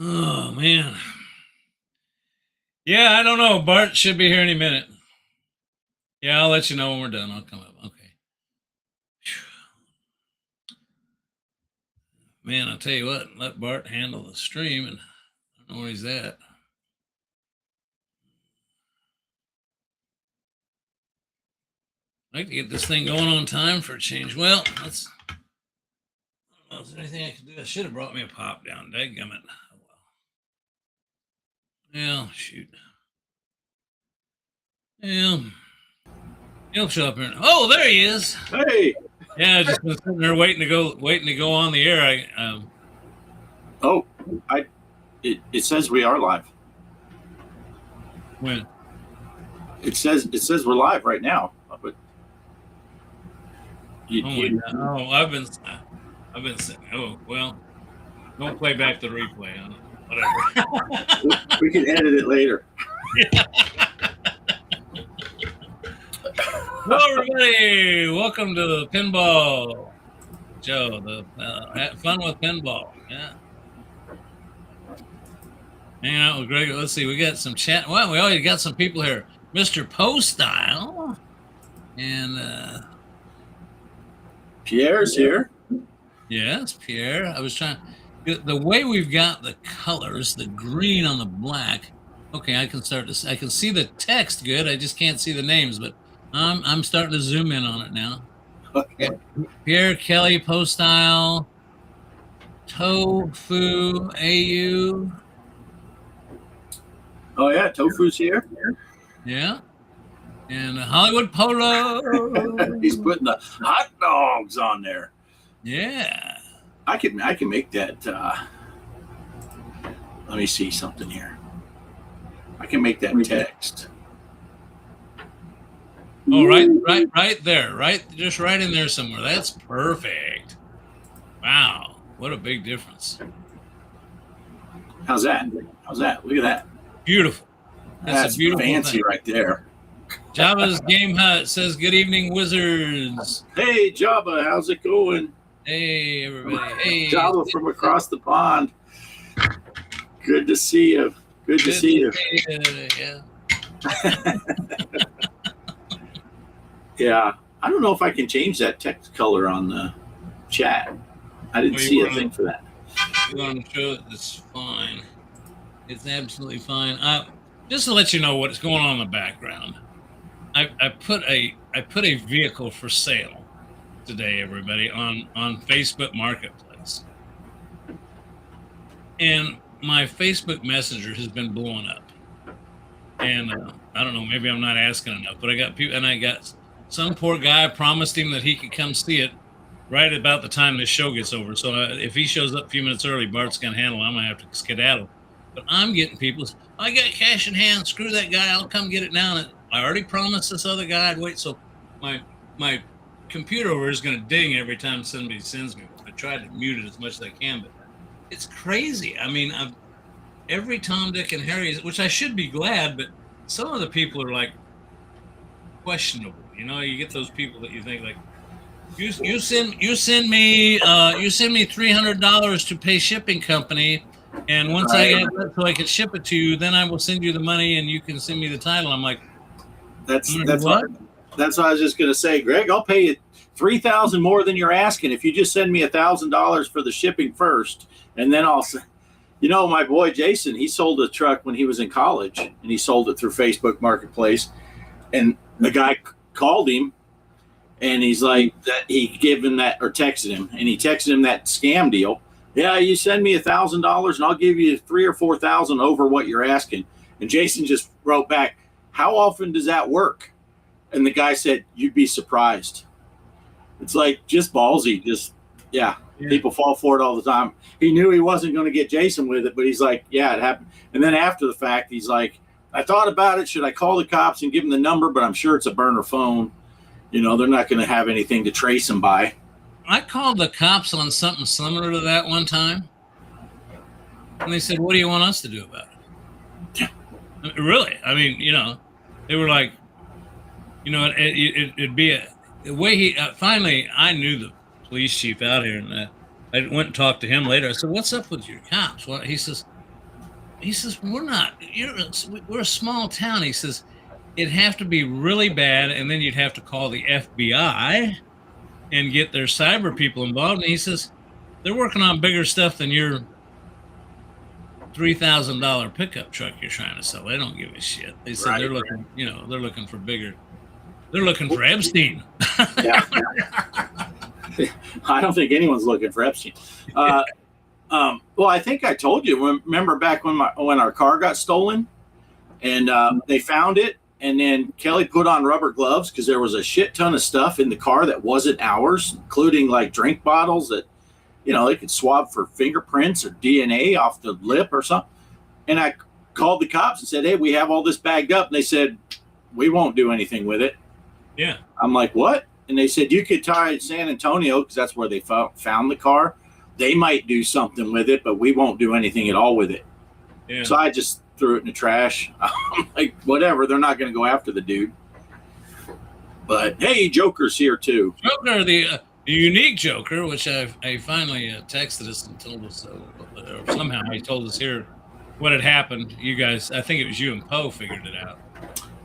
Oh, man. Yeah, I don't know. Bart should be here any minute. Yeah, I'll let you know when we're done. I'll come up. Okay. Man, I'll tell you what, let Bart handle the stream, and I don't know where he's at. I'd like to get this thing going on time for a change. Well, let's. I don't know if there's anything I can do. I should have brought me a pop down. Dadgummit. Oh, well, shoot. Yeah. He'll show up here. Oh, there he is. Hey. Yeah, I just been sitting there waiting to go on the air. It says we are live. When? It says we're live right now. But I've been sitting. Oh, well, don't play back the replay. Whatever. We can edit it later. Hello, everybody. Welcome to the Pinball Joe. The fun with pinball. Yeah. Hanging out with Greg. Let's see. We got some chat. Well, we already got some people here. Mr. Poestyle and Pierre's here. Yes, Pierre. I was trying. The way we've got the colors, the green on the black. Okay, I can start to. I can see the text good. I just can't see the names, but I'm starting to zoom in on it now. Okay. Pierre, Kelly, Poestyle, Tofu, AU. Oh yeah, Tofu's here. Yeah. And Hollywood Polo. He's putting the hot dogs on there. Yeah. I can make that. Let me see something here. I can make that text. Oh, right there, just right in there somewhere. That's perfect. Wow, what a big difference. How's that? Look at that. Beautiful. That's a beautiful fancy thing. Right there. Jabba's Game Hut says, "Good evening, Wizards." Hey, Jabba, how's it going? Hey, everybody. Hey, Jabba from across the pond. Good to see you. Good to see you. Yeah. Yeah, I don't know if I can change that text color on the chat. I didn't see a thing for that. You want to show it? It's fine. It's absolutely fine. Just to let you know what's going on in the background, I put a vehicle for sale today, everybody, on Facebook Marketplace, and my Facebook Messenger has been blowing up, and I don't know, maybe I'm not asking enough, but I got people, and I got some poor guy promised him that he could come see it right about the time this show gets over. So if he shows up a few minutes early, Bart's gonna handle it. I'm gonna have to skedaddle. But I'm getting people. I got cash in hand. Screw that guy. I'll come get it now. And I already promised this other guy I'd wait. So my computer over is gonna ding every time somebody sends me. I tried to mute it as much as I can, but it's crazy. I mean, every Tom, Dick, and Harry, which I should be glad, but some of the people are like questionable. You know, you get those people that you think like, you send me $300 to pay shipping company, and once I get it so I can ship it to you, then I will send you the money and you can send me the title. I'm like, that's what I was just gonna say, Greg. I'll pay you $3,000 more than you're asking if you just send me $1,000 for the shipping first, and then I'll. You know, my boy Jason, he sold a truck when he was in college, and he sold it through Facebook Marketplace, and the guy called him. And he's like, that he gave him that, or texted him, and he texted him that scam deal. Yeah, you send me $1,000 and I'll give you $3,000 or $4,000 over what you're asking. And Jason just wrote back, how often does that work? And the guy said, you'd be surprised. It's like just ballsy. Yeah. People fall for it all the time. He knew he wasn't going to get Jason with it, but he's like, yeah, it happened. And then after the fact, he's like, I thought about it. Should I call the cops and give them the number? But I'm sure it's a burner phone. You know, they're not going to have anything to trace him by. I called the cops on something similar to that one time. And they said, what do you want us to do about it? Really? I mean, you know, they were like, you know, it'd be the way he, finally, I knew the police chief out here. And I went and talked to him later. I said, what's up with your cops? Well, he says, he says, we're a small town. He says, it'd have to be really bad, and then you'd have to call the FBI and get their cyber people involved. And he says, they're working on bigger stuff than your $3,000 pickup truck you're trying to sell. They don't give a shit. They said they're looking, they're looking for bigger. They're looking for Epstein. Yeah. I don't think anyone's looking for Epstein. Well, I think I told you. Remember back when our car got stolen, and they found it, and then Kelly put on rubber gloves because there was a shit ton of stuff in the car that wasn't ours, including like drink bottles that, they could swab for fingerprints or DNA off the lip or something. And I called the cops and said, "Hey, we have all this bagged up." And they said, "We won't do anything with it." Yeah. I'm like, "What?" And they said, "You could tie San Antonio because that's where they found the car. They might do something with it, but we won't do anything at all with it." Yeah. So I just threw it in the trash. I'm like, whatever. They're not going to go after the dude. But hey, Joker's here too. Joker, the unique Joker, which I finally texted us and told us, or somehow he told us here what had happened. You guys, I think it was you and Poe figured it out.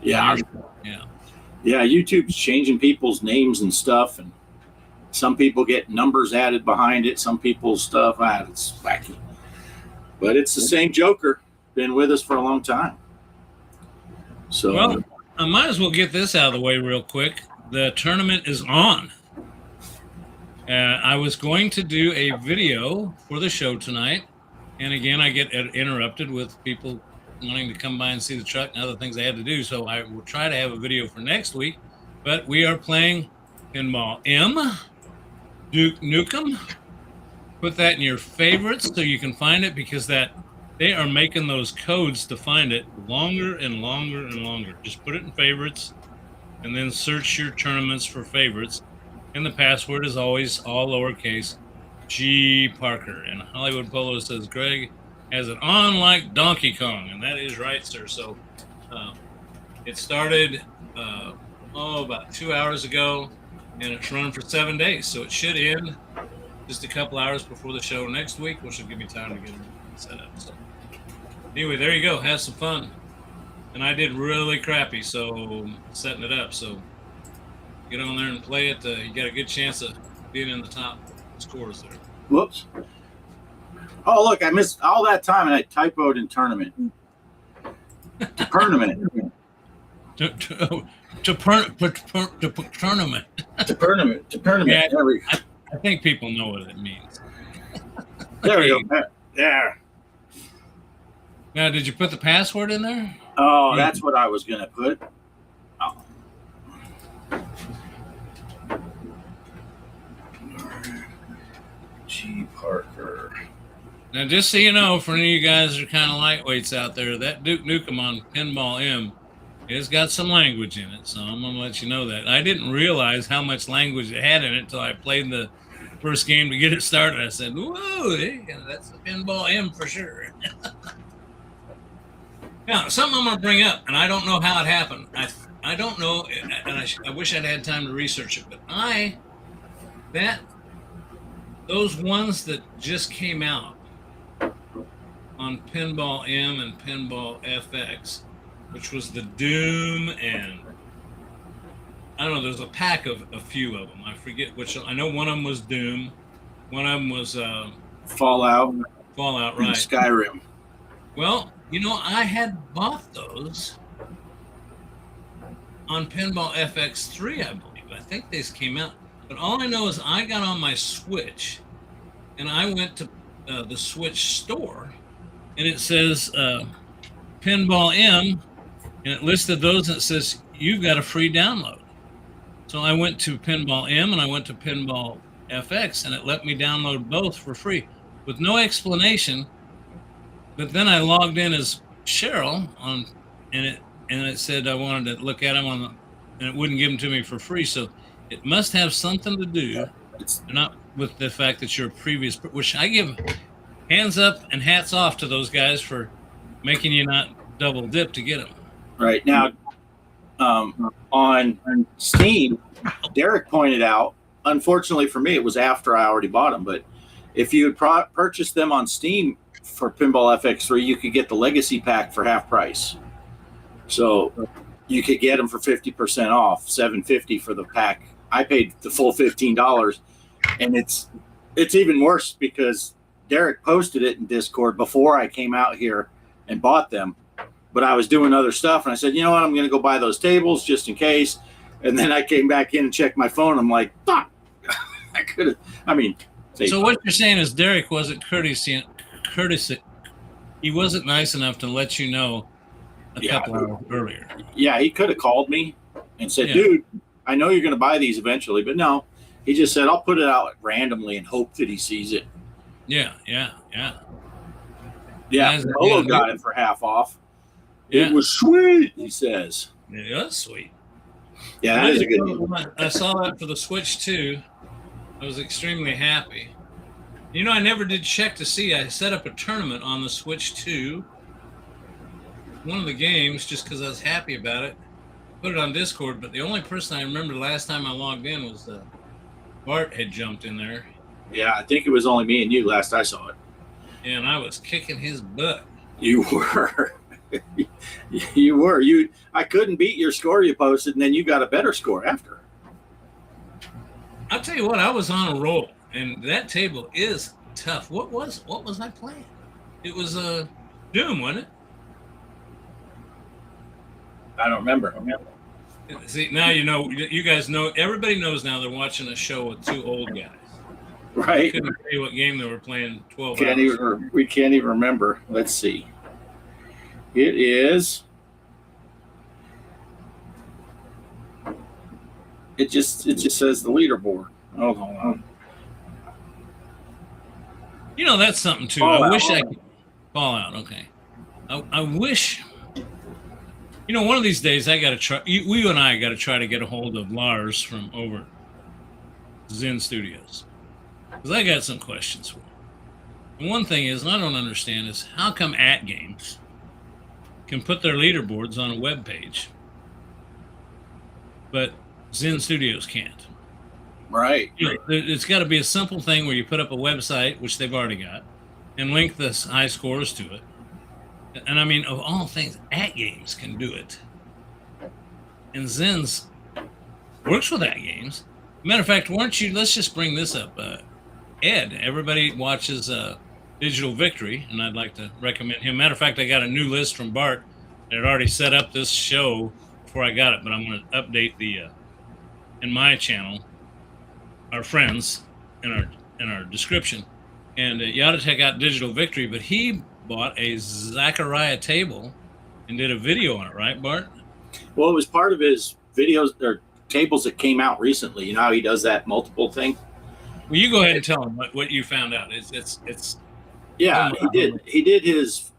Yeah. Yeah. YouTube's changing people's names and stuff, and some people get numbers added behind it. Some people's stuff, it's wacky. But it's the same Joker. Been with us for a long time. So, well, I might as well get this out of the way real quick. The tournament is on. I was going to do a video for the show tonight, and again, I get interrupted with people wanting to come by and see the truck and other things I had to do. So I will try to have a video for next week. But we are playing Pinball M, Duke Nukem. Put that in your favorites so you can find it, because they are making those codes to find it longer and longer and longer. Just put it in favorites and then search your tournaments for favorites. And the password is always all lowercase G Parker. And Hollywood Polo says Greg has it on like Donkey Kong. And that is right, sir. So it started about 2 hours ago, and it's run for 7 days. So it should end just a couple hours before the show next week, which will give me time to get it set up. So anyway, there you go. Have some fun. And I did really crappy, so setting it up. So get on there and play it. You got a good chance of being in the top scores there. Whoops. Oh, look, I missed all that time, and I typoed in tournament. Tournament. Tournament. Yeah, I think people know what it means. There we go. There. Now, did you put the password in there? Oh, that's what I was going to put. Oh. G. Parker. Now, just so you know, for any of you guys that are kind of lightweights out there, that Duke Nukem on Pinball M has got some language in it. So I'm going to let you know that. I didn't realize how much language it had in it until I played the first game to get it started. I said, whoa, hey, that's the Pinball M for sure. Now, something I'm going to bring up, and I don't know how it happened. I don't know, and I wish I'd had time to research it, but those ones that just came out on Pinball M and Pinball FX, which was the Doom, and I don't know, there's a pack of a few of them. I forget which. I know one of them was Doom. One of them was Fallout, right. Skyrim. Well, I had bought those on Pinball FX3, I believe. I think these came out. But all I know is I got on my Switch, and I went to the Switch store, and it says Pinball M, and it listed those, and it says, you've got a free download. So I went to Pinball M, and I went to Pinball FX, and it let me download both for free with no explanation. But then I logged in as Cheryl and it said I wanted to look at them and it wouldn't give them to me for free. So it must have something to do, not with the fact that you're a previous, which I give hands up and hats off to those guys for making you not double dip to get them. Right now, on Steam, Derek pointed out. Unfortunately for me, it was after I already bought them. But if you had purchased them on Steam for Pinball FX3, you could get the Legacy pack for half price. So you could get them for 50% off, $7.50 for the pack. I paid the full $15, and it's even worse because Derek posted it in Discord before I came out here and bought them. But I was doing other stuff, and I said, you know what, I'm going to go buy those tables just in case. And then I came back in and checked my phone. I'm like, fuck. I could have. I mean. So what you're saying is Derek wasn't courteous. He wasn't nice enough to let you know a couple hours earlier. Yeah, he could have called me and said, dude, I know you're going to buy these eventually. But no, he just said, I'll put it out randomly and hope that he sees it. Yeah. Polo got it for half off. Yeah. It was sweet, he says. It was sweet. Yeah, that is a good deal. I saw that for the Switch too. I was extremely happy. You know, I never did check to see. I set up a tournament on the Switch 2. One of the games, just because I was happy about it. Put it on Discord, but the only person I remember the last time I logged in was Bart had jumped in there. Yeah, I think it was only me and you last I saw it. And I was kicking his butt. You were. You were. I couldn't beat your score you posted, and then you got a better score after. I'll tell you what, I was on a roll, and that table is tough. What was I playing? It was Doom, wasn't it? I don't remember. See, now you know. You guys know. Everybody knows now they're watching a show with two old guys. Right. I couldn't tell you what game they were playing 12 hours. We can't even remember. Let's see. It is. It just says the leaderboard. Oh, hold on. You know, that's something too. I wish I could fall out. Okay. I wish. You know, one of these days I got to try. You and I got to try to get a hold of Lars from over Zen Studios, because I got some questions for him. And one thing is, and I don't understand, is how come At Games can put their leaderboards on a web page, but Zen Studios can't. Right. You know, it's got to be a simple thing where you put up a website, which they've already got, and link the high scores to it. And I mean, of all things, At Games can do it. And Zen's works with At Games. Matter of fact, let's just bring this up. Ed, everybody watches Digital Victory, and I'd like to recommend him. Matter of fact, I got a new list from Bart that had already set up this show before I got it, but I'm going to update in my channel, our friends in our description. And you ought to check out Digital Victory, but he bought a Zachariah table and did a video on it, right, Bart? Well, it was part of his videos or tables that came out recently. You know how he does that multiple thing? Well, you go ahead and tell him what you found out. It's yeah, he did his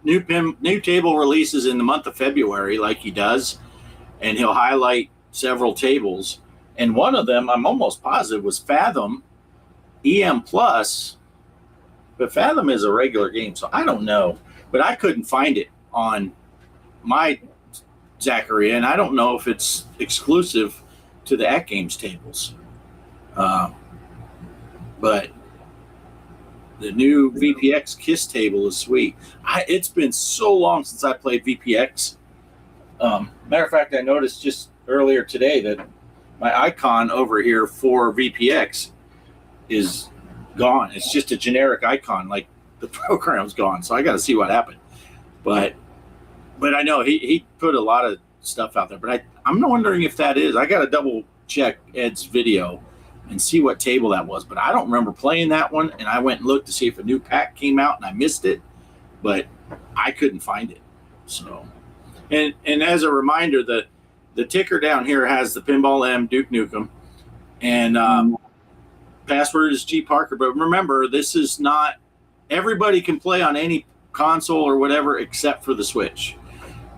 new table releases in the month of February, like he does, and he'll highlight several tables. And one of them, I'm almost positive, was Fathom EM Plus. But Fathom is a regular game, so I don't know. But I couldn't find it on my Zachary, and I don't know if it's exclusive to the At Games tables. But the new VPX Kiss table is sweet. It's been so long since I played VPX. Matter of fact, I noticed just earlier today that my icon over here for VPX is gone. It's just a generic icon, like the program's gone. So I got to see what happened. But I know he put a lot of stuff out there. But I'm wondering if that is. I got to double check Ed's video and see what table that was. But I don't remember playing that one. And I went and looked to see if a new pack came out, and I missed it. But I couldn't find it. So, and as a reminder, the ticker down here has the Pinball M Duke Nukem, and password is G Parker. But remember, this is not everybody can play on any console or whatever except for the Switch,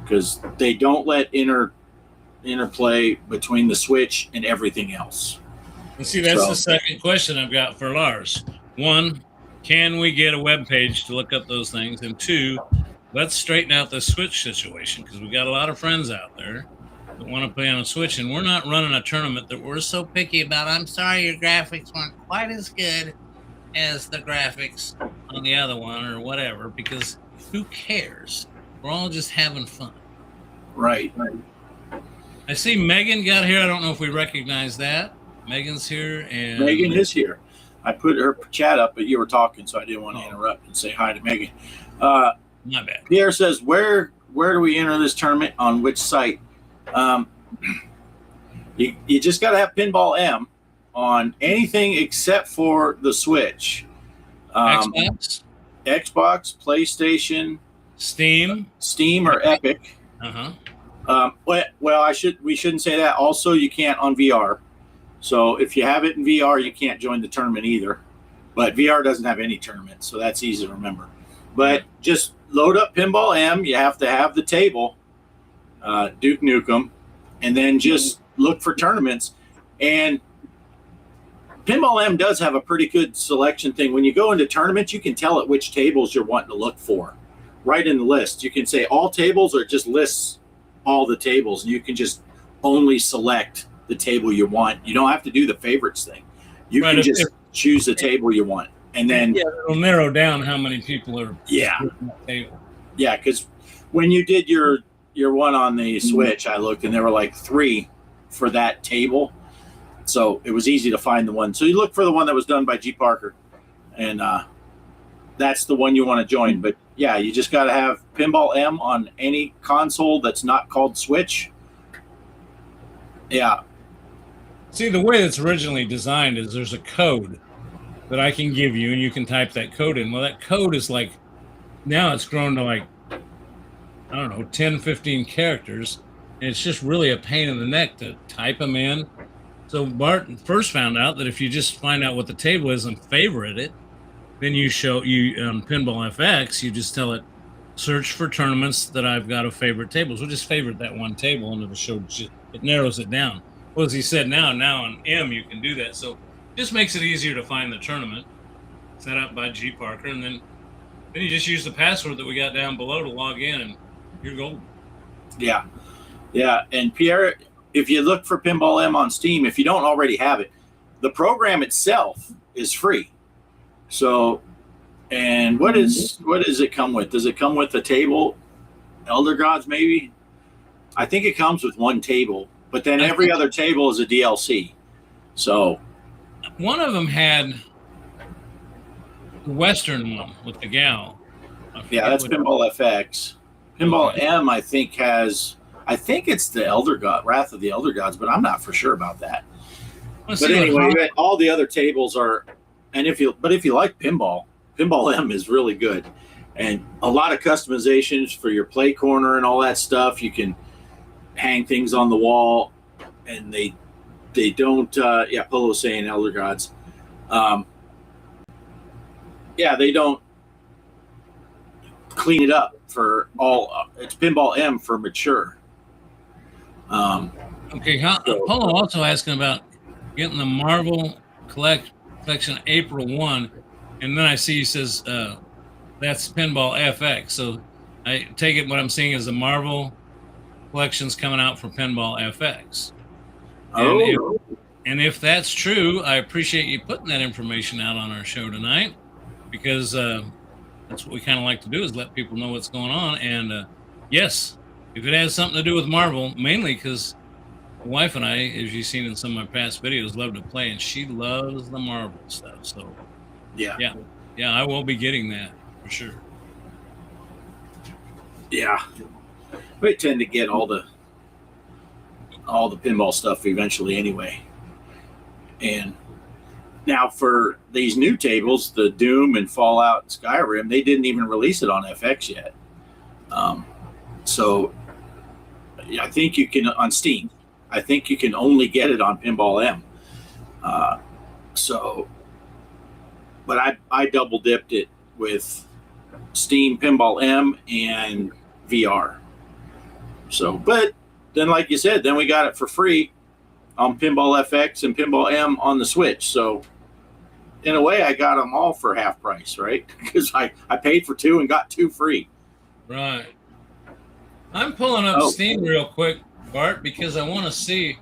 because they don't let interplay between the Switch and everything else. And see, that's the second question I've got for Lars. One, can we get a web page to look up those things? And two, let's straighten out the Switch situation, because we got a lot of friends out there that want to play on a Switch, and we're not running a tournament that we're so picky about. I'm sorry, your graphics weren't quite as good as the graphics on the other one or whatever, because who cares? We're all just having fun. Right. I see Megan got here. I don't know if we recognize that. Megan's here. And Megan is here. I put her chat up, but you were talking, so I didn't want to interrupt and say hi to Megan. My bad. Pierre says, where do we enter this tournament? On which site? You just got to have Pinball M on anything except for the Switch. Xbox, PlayStation, Steam or Epic. Well, we shouldn't say that. Also, you can't on VR. So if you have it in VR, you can't join the tournament either. But VR doesn't have any tournament, so that's easy to remember. But just load up Pinball M. You have to have the table, Duke Nukem, and then just look for tournaments. And Pinball M does have a pretty good selection thing. When you go into tournaments, you can tell it which tables you're wanting to look for. Right in the list, you can say all tables, or it just lists all the tables, and you can just only select the table you want. You don't have to do the favorites thing. You can just choose the table you want, and then it'll narrow down how many people are. Yeah, because when you did your one on the Switch, I looked and there were like 3 for that table, so it was easy to find the one. So you look for the one that was done by G. Parker, and that's the one you want to join. But yeah, you just got to have Pinball M on any console that's not called Switch. Yeah. See, the way it's originally designed is there's a code that I can give you, and you can type that code in. Well, that code is like, now it's grown to like, I don't know, 10, 15 characters, and it's just really a pain in the neck to type them in. So Bart first found out that if you just find out what the table is and favorite it, then you on Pinball FX, you just tell it, search for tournaments that I've got of favorite tables. We'll just favorite that one table, and it'll show, it narrows it down. Well, as he said, now on M you can do that. So it just makes it easier to find the tournament set up by G. Parker, and then you just use the password that we got down below to log in, and you're golden. Yeah. And Pierre, if you look for Pinball M on Steam, if you don't already have it, the program itself is free. So, and what does it come with? Does it come with a table? Elder Gods, maybe? I think it comes with one table, but then every other table is a DLC. So, one of them had the Western one with the gal. Yeah, that's Pinball FX. Pinball M, I think it's the Elder God, Wrath of the Elder Gods, but I'm not for sure about that. But anyway, all the other tables are, and if you like Pinball M is really good, and a lot of customizations for your play corner and all that stuff. You can hang things on the wall, and they don't. Polo's saying Elder Gods. They don't clean it up for all. It's Pinball M for mature. Polo also asking about getting the Marvel collection April 1, and then I see he says that's Pinball FX. So I take it what I'm seeing is the Marvel collection's coming out for Pinball FX. And if that's true, I appreciate you putting that information out on our show tonight, because that's what we kind of like to do, is let people know what's going on. And yes, if it has something to do with Marvel, mainly because my wife and I, as you've seen in some of my past videos, love to play, and she loves the Marvel stuff. So yeah, I will be getting that for sure. Yeah, we tend to get all the pinball stuff eventually anyway. And now for these new tables, the Doom and Fallout and Skyrim, they didn't even release it on FX yet. So I think you can on Steam. I think you can only get it on Pinball M. But I double dipped it with Steam, Pinball M, and VR. So, but then, like you said, then we got it for free on Pinball FX and Pinball M on the Switch. So, in a way, I got them all for half price, right? Because I paid for 2 and got 2 free. Right. I'm pulling up Steam real quick, Bart, because I want to see.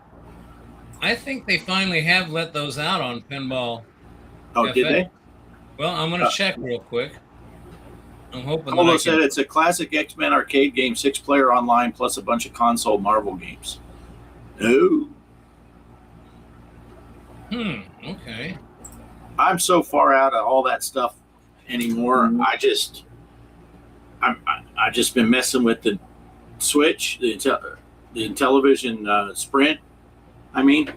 I think they finally have let those out on Pinball. Oh, FX. Did they? Well, I'm going to check real quick. I'm hoping Polo said it's a classic X-Men arcade game, 6-player online, plus a bunch of console Marvel games. No. Okay. I'm so far out of all that stuff anymore. I just been messing with the Switch, the Intellivision Sprint. I mean,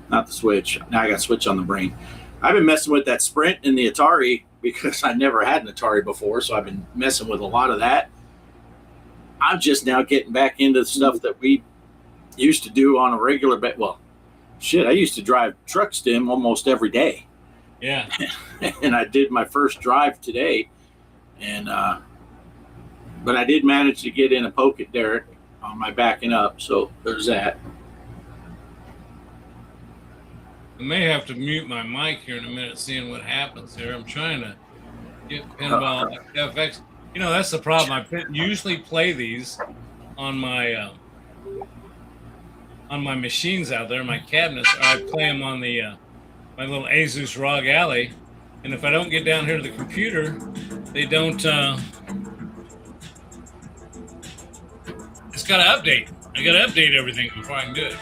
not the Switch. Now I got Switch on the brain. I've been messing with that Sprint and the Atari because I never had an Atari before, so I've been messing with a lot of that. I'm just now getting back into the stuff that we used to do on a regular basis. Well, shit, I used to drive truck stim almost every day. Yeah. And I did my first drive today, and but I did manage to get in a poke at Derek on my backing up, so there's that. I may have to mute my mic here in a minute, seeing what happens here. I'm trying to get Pinball FX. You know, that's the problem. I usually play these on my machines out there, my cabinets. Or I play them on the my little Asus ROG Alley, and if I don't get down here to the computer, they don't. It's got to update. I got to update everything before I can do it.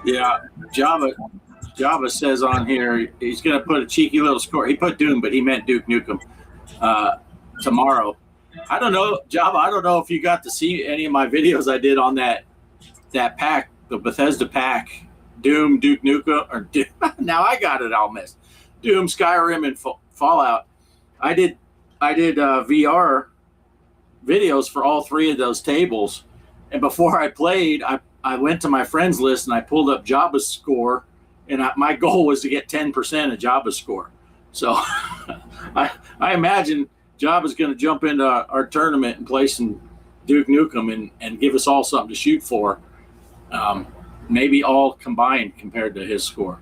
Yeah, Jabba says on here he's going to put a cheeky little score. He put Doom, but he meant Duke Nukem tomorrow. I don't know, Jabba. I don't know if you got to see any of my videos I did on that pack, the Bethesda pack, Doom, Duke Nukem, or Doom. Now I got it all missed. Doom, Skyrim, and Fallout. I did VR videos for all three of those tables, and before I played, I went to my friends list and I pulled up Jabba's score. And my goal was to get 10% of Jabba's score. So I imagine Jabba's going to jump into our tournament and play some Duke Nukem and give us all something to shoot for. Maybe all combined compared to his score.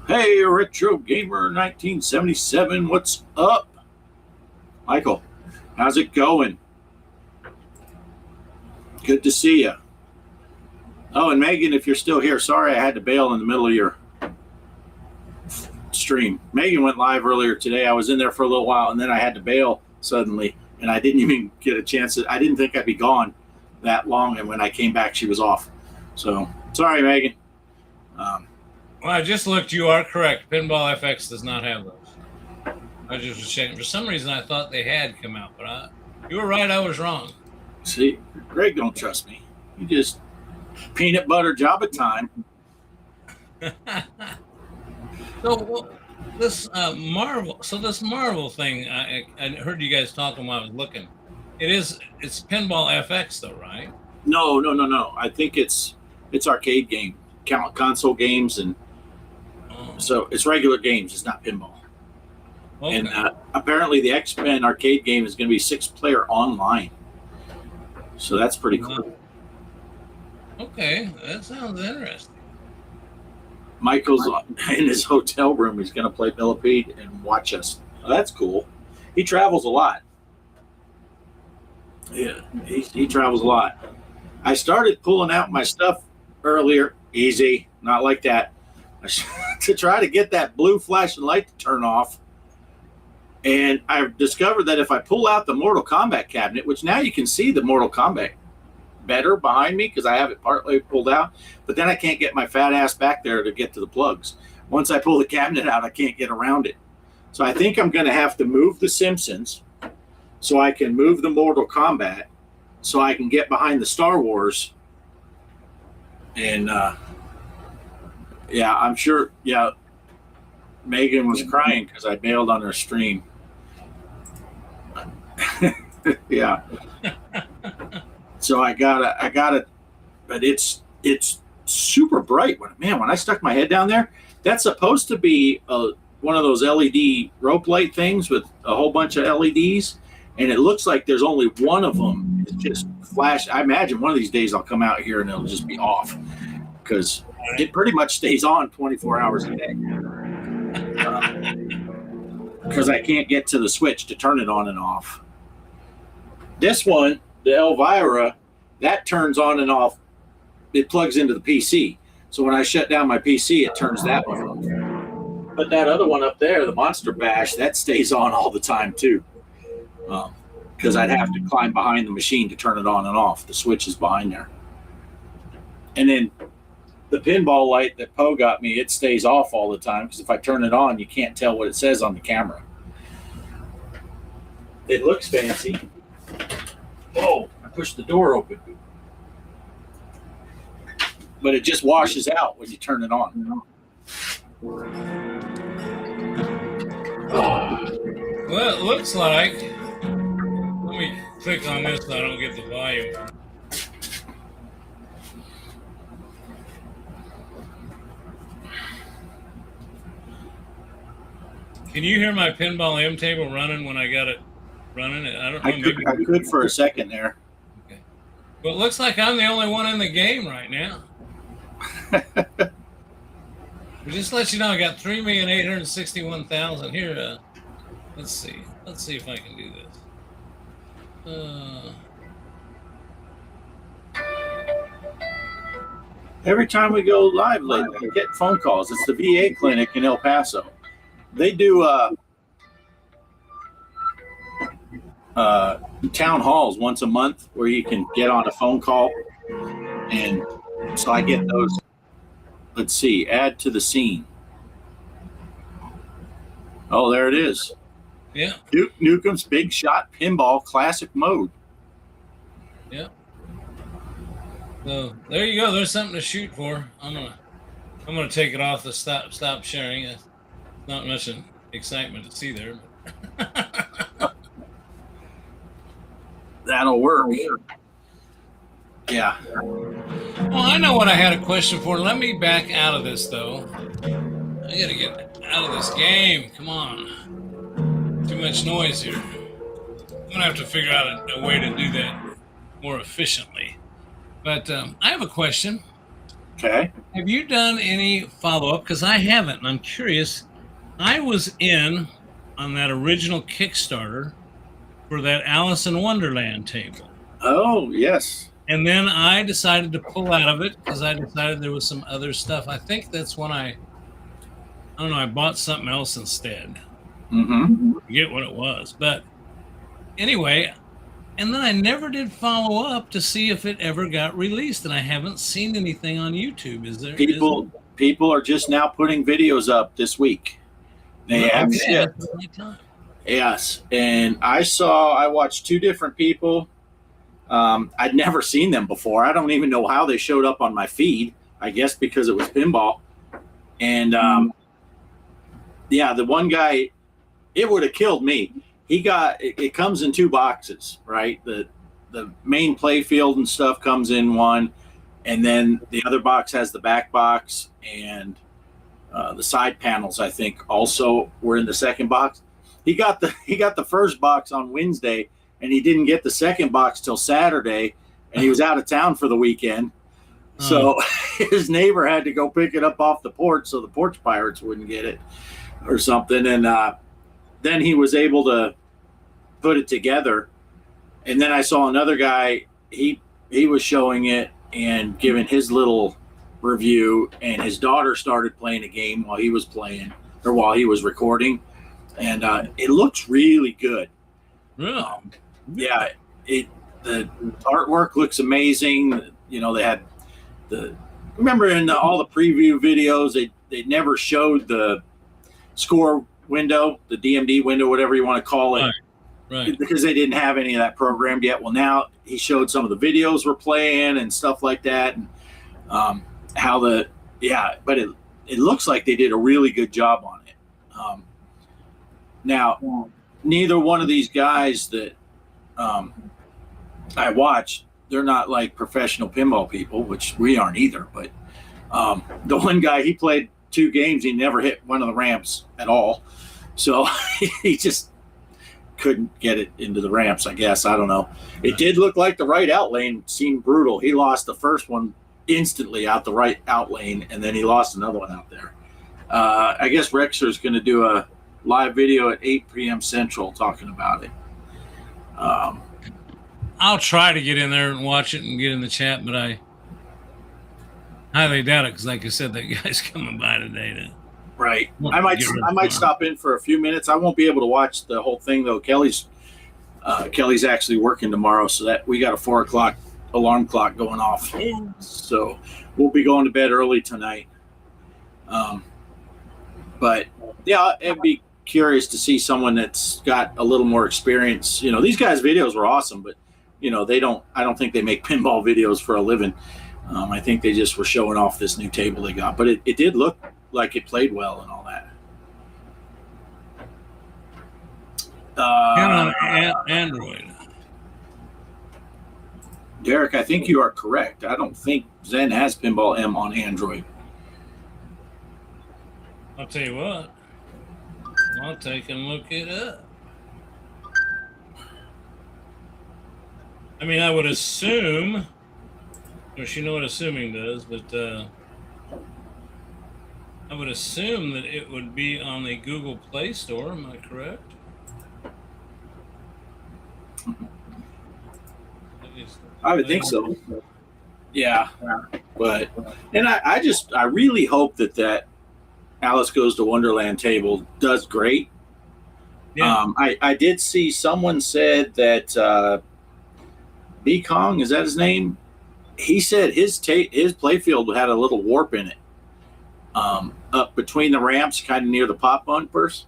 Hey, Retro Gamer 1977, what's up? Michael, how's it going? Good to see you. Oh, and Megan, if you're still here, sorry I had to bail in the middle of your stream. Megan went live earlier today. I was in there for a little while, and then I had to bail suddenly, and I didn't even get a chance. I didn't think I'd be gone that long, and when I came back, she was off. So, sorry, Megan. Well, I just looked. You are correct. Pinball FX does not have those. I just was checking. For some reason, I thought they had come out, but you were right. I was wrong. See, Greg don't trust me. You just... peanut butter Jabba time. So this Marvel thing, I heard you guys talking while I was looking. It's Pinball FX though, right? No. I think it's arcade game, console games, and so it's regular games. It's not pinball. Okay. And apparently the X-Men arcade game is going to be 6-player online. So that's pretty cool. Okay, that sounds interesting. Michael's in his hotel room. He's going to play Millipede and watch us. Oh, that's cool. He travels a lot. Yeah, he travels a lot. I started pulling out my stuff earlier. Easy, not like that. To try to get that blue flashing light to turn off. And I've discovered that if I pull out the Mortal Kombat cabinet, which now you can see the Mortal Kombat better behind me because I have it partly pulled out, but then I can't get my fat ass back there to get to the plugs. Once I pull the cabinet out, I can't get around it. So I think I'm going to have to move the Simpsons so I can move the Mortal Kombat so I can get behind the Star Wars. And yeah, I'm sure. Yeah, Megan was crying because I bailed on her stream. Yeah. So I gotta, but it's super bright. When I stuck my head down there, that's supposed to be one of those LED rope light things with a whole bunch of LEDs, and it looks like there's only one of them. It's just flash. I imagine one of these days I'll come out here and it'll just be off because it pretty much stays on 24 hours a day. Because I can't get to the switch to turn it on and off. This one, the Elvira, that turns on and off. It plugs into the PC. So when I shut down my PC, it turns that one off. But that other one up there, the Monster Bash, that stays on all the time too. Because I'd have to climb behind the machine to turn it on and off. The switch is behind there. And then the pinball light that Poe got me, it stays off all the time because if I turn it on, you can't tell what it says on the camera. It looks fancy. Whoa, I pushed the door open. But it just washes out when you turn it on. Well, it looks like, let me click on this so I don't get the volume. Can you hear my pinball M table running when I got it running? I don't know. I could for a second there. Okay. But it looks like I'm the only one in the game right now. Just to let you know, I got 3,861,000 here. Let's see if I can do this. Every time we go live lately, I get phone calls. It's the VA clinic in El Paso. They do town halls once a month where you can get on a phone call, and so I get those. Let's see, add to the scene. Oh, there it is. Yeah. Duke Nukem's Big Shot Pinball Classic Mode. Yeah. So there you go. There's something to shoot for. I'm gonna take it off the stop sharing. It's not much excitement to see there. That'll work. Yeah. Well, I know what I had a question for. Let me back out of this, though. I gotta get out of this game. Come on. Too much noise here. I'm gonna have to figure out a way to do that more efficiently. But I have a question. Okay. Have you done any follow-up? Because I haven't, and I'm curious. I was in on that original Kickstarter for that Alice in Wonderland table. Oh, yes. And then I decided to pull out of it because I decided there was some other stuff. I think that's when I don't know, I bought something else instead. Mm-hmm. I forget what it was. But anyway, and then I never did follow up to see if it ever got released, and I haven't seen anything on YouTube. Is there? People are just now putting videos up this week. They have shipped. Yes, and I watched two different people. I'd never seen them before. I don't even know how they showed up on my feed. I guess because it was pinball. And yeah, the one guy, it would have killed me. It comes in two boxes, right? The main play field and stuff comes in one, and then the other box has the back box, and the side panels, I think, also were in the second box. He got the first box on Wednesday, and he didn't get the second box till Saturday, and he was out of town for the weekend. So his neighbor had to go pick it up off the porch so the porch pirates wouldn't get it or something. And then he was able to put it together. And then I saw another guy, he was showing it and giving his little review, and his daughter started playing a game while he was playing, or while he was recording. And it looks really good. Really? Yeah, the artwork looks amazing. You know, they had remember in all the preview videos, they never showed the score window, the DMD window, whatever you want to call it, right? Because they didn't have any of that programmed yet. Well, now he showed some of the videos we're playing and stuff like that, and but it looks like they did a really good job on it. Now, neither one of these guys that I watched, they're not like professional pinball people, which we aren't either. But the one guy, he played 2 games, he never hit one of the ramps at all. So he just couldn't get it into the ramps, I guess. I don't know. It did look like the right out lane seemed brutal. He lost the first one instantly out the right out lane, and then he lost another one out there. I guess Rexer's going to do a live video at 8 p.m. Central talking about it. I'll try to get in there and watch it and get in the chat, but I highly doubt it because, like I said, that guy's coming by today Right. I might stop in for a few minutes. I won't be able to watch the whole thing though. Kelly's actually working tomorrow, so that we got a 4 o'clock alarm clock going off. So we'll be going to bed early tonight. But yeah, I'd be curious to see someone that's got a little more experience. You know, these guys' videos were awesome, but you know, I don't think they make pinball videos for a living. I think they just were showing off this new table they got, but it did look like it played well and all that. Android. Derek, I think you are correct. I don't think Zen has Pinball M on Android. I'll tell you what. I'll take and look it up. I mean, I would assume, of course, you know what assuming does, but I would assume that it would be on the Google Play Store. Am I correct? I would think so. Yeah. But, and I really hope that Alice Goes to Wonderland table does great. Yeah. I did see someone said that B Kong, is that his name? He said his playfield had a little warp in it, up between the ramps, kind of near the pop bumpers.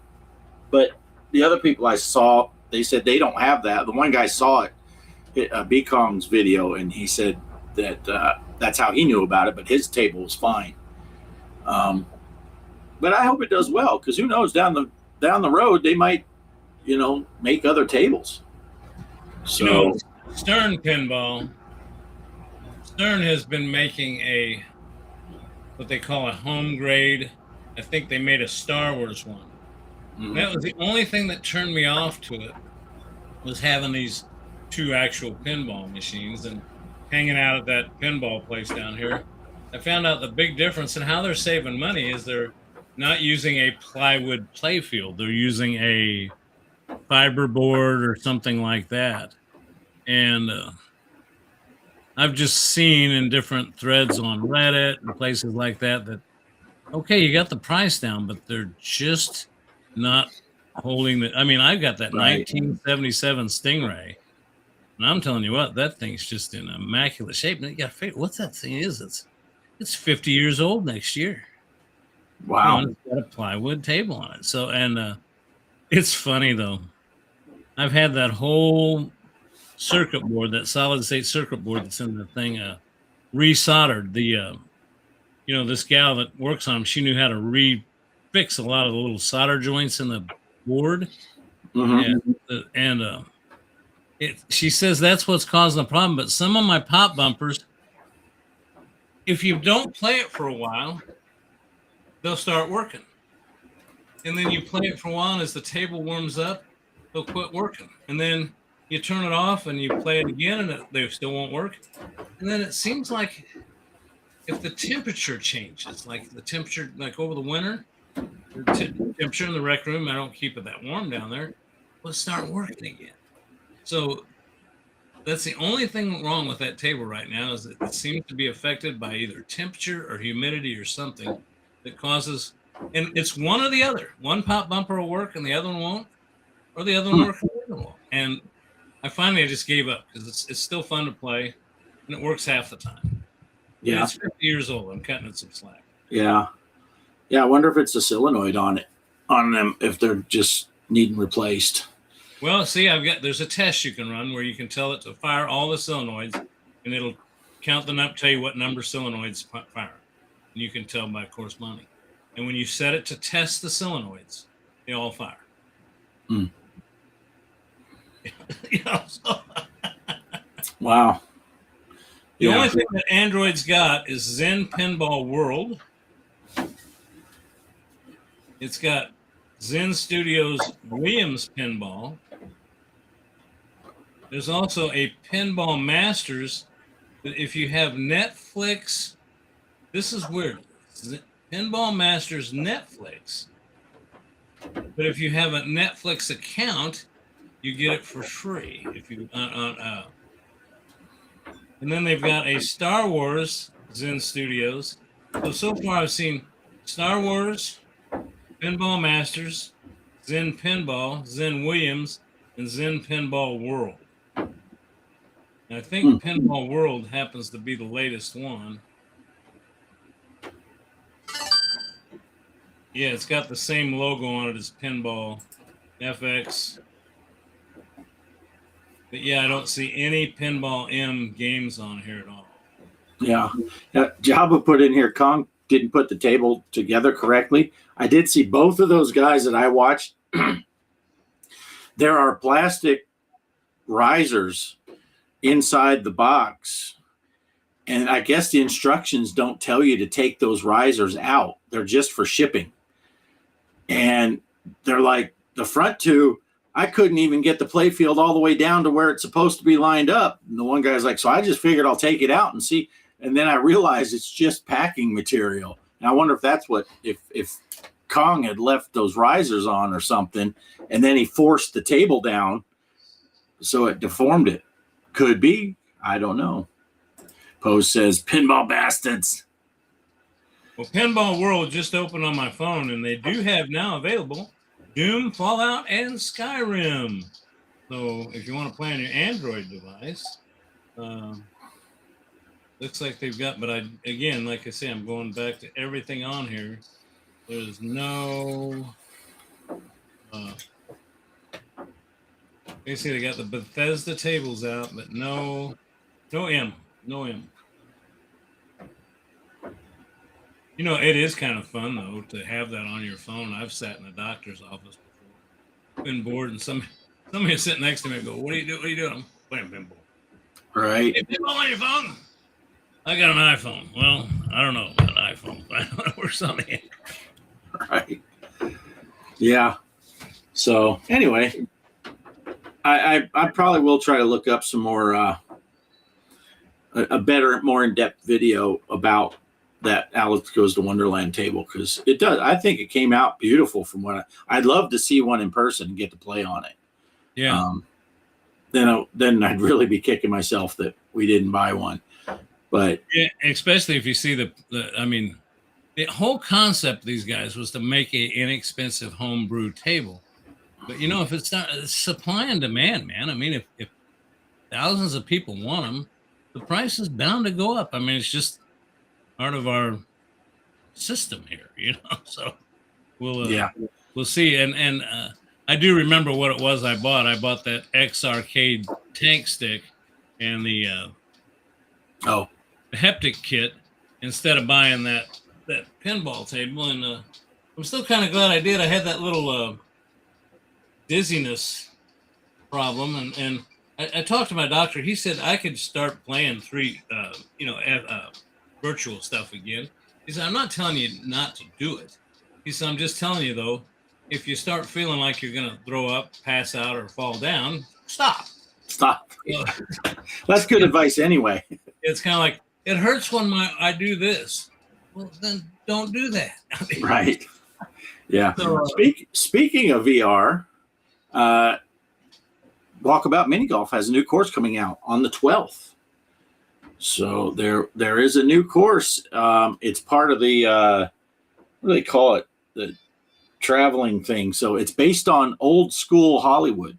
But the other people I saw, they said they don't have that. The one guy saw it, B Kong's video, and he said that that's how he knew about it. But his table was fine. But I hope it does well, because who knows, down the road they might, you know, make other tables. So. You know, Stern Pinball. Stern has been making what they call a home grade. I think they made a Star Wars one. Mm-hmm. That was the only thing that turned me off to it, was having these 2 actual pinball machines and hanging out at that pinball place down here. I found out the big difference in how they're saving money is they're not using a plywood playfield. They're using a fiberboard or something like that. And I've just seen in different threads on Reddit and places like that, okay, you got the price down, but they're just not holding the. I mean, I've got that 1977 Stingray, and I'm telling you what, that thing's just in immaculate shape. And you got to figure what that thing is. It's 50 years old next year. Wow. You know, it's got a plywood table on it. So, and it's funny though. I've had that whole circuit board, that solid state circuit board that's in the thing, resoldered. You know, this gal that works on them, she knew how to refix a lot of the little solder joints in the board. Mm-hmm. She says that's what's causing the problem. But some of my pop bumpers, if you don't play it for a while, they'll start working. And then you play it for a while, and as the table warms up, they'll quit working. And then you turn it off and you play it again, and they still won't work. And then it seems like if the temperature changes, like the temperature, like over the winter, the temperature in the rec room, I don't keep it that warm down there, will start working again. So that's the only thing wrong with that table right now, is that it seems to be affected by either temperature or humidity or something that causes, and it's one or the other. One pop bumper will work and the other one won't, or the other one works and the other one won't. And I just gave up, because it's still fun to play, and it works half the time. Yeah, and it's 50 years old. I'm cutting it some slack. Yeah. I wonder if it's a solenoid on them, if they're just needing replaced. Well, see, there's a test you can run where you can tell it to fire all the solenoids, and it'll count them up, tell you what number solenoids fire. And you can tell by corresponding. And when you set it to test the solenoids, they all fire. Mm. You know, so wow. The only thing that Android's got is Zen Pinball World. It's got Zen Studios Williams Pinball. There's also a Pinball Masters that if you have Netflix, this is weird. Pinball Masters Netflix. But if you have a Netflix account, you get it for free. If you and then they've got a Star Wars Zen Studios. So far I've seen Star Wars, Pinball Masters, Zen Pinball, Zen Williams, and Zen Pinball World. And I think Pinball World happens to be the latest one. Yeah, it's got the same logo on it as Pinball FX. But yeah, I don't see any Pinball M games on here at all. Yeah. Jabba put in here, Kong didn't put the table together correctly. I did see both of those guys that I watched. There are plastic risers inside the box. And I guess the instructions don't tell you to take those risers out. They're just for shipping. And they're like, the front two, I couldn't even get the play field all the way down to where it's supposed to be lined up. And the one guy's like, so I just figured I'll take it out and see. And then I realized it's just packing material. And I wonder if that's what, if Kong had left those risers on or something, and then he forced the table down so it deformed it. Could be. I don't know. Post says, pinball bastards. Well, Pinball World just opened on my phone, and they do have now available Doom, Fallout, and Skyrim. So if you want to play on your Android device, looks like they've got, but again, like I say, I'm going back to everything on here. There's no, you see they got the Bethesda tables out, but no M. You know, it is kind of fun, though, to have that on your phone. I've sat in the doctor's office before, been bored, and somebody will sit next to me and go, what are you doing? What are you doing? I'm playing pinball. Right. Hey, pinball on your phone? I got an iPhone. Well, I don't know about an iPhone, but I don't know where something. Right. Yeah. So anyway, I probably will try to look up some more a better, more in-depth video about that Alex Goes to Wonderland table, because it does. I think it came out beautiful from what I'd love to see one in person and get to play on it. Yeah. Then I'd really be kicking myself that we didn't buy one. But yeah, especially if you see the whole concept of these guys was to make an inexpensive homebrew table. But, you know, if it's not, it's supply and demand, man. I mean, if thousands of people want them, the price is bound to go up. I mean, it's just part of our system here, you know. So we'll see. And I do remember what it was I bought. I bought that X Arcade tank stick and the heptic kit instead of buying that pinball table. And I'm still kind of glad I did. I had that little dizziness problem, and I talked to my doctor. He said I could start playing virtual stuff again. He said, I'm not telling you not to do it. He said, I'm just telling you, though, if you start feeling like you're going to throw up, pass out, or fall down, stop. That's good advice anyway. It's kind of like, it hurts when I do this. Well, then don't do that. Right. Yeah. So, speaking of VR, Walkabout Mini Golf has a new course coming out on the 12th. So there is a new course. It's part of the what do they call it? The traveling thing. So it's based on old school Hollywood.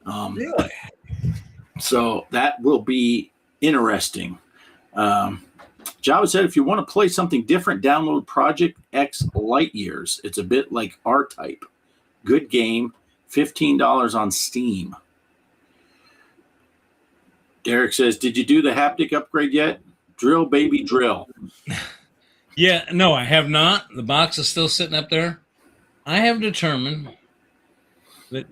Really? So that will be interesting. Jabba said, if you want to play something different, download Project X Light Years. It's a bit like R-Type. Good game. $15 on Steam. Derek says, did you do the haptic upgrade yet? Drill, baby, drill. Yeah, no, I have not. The box is still sitting up there. I have determined that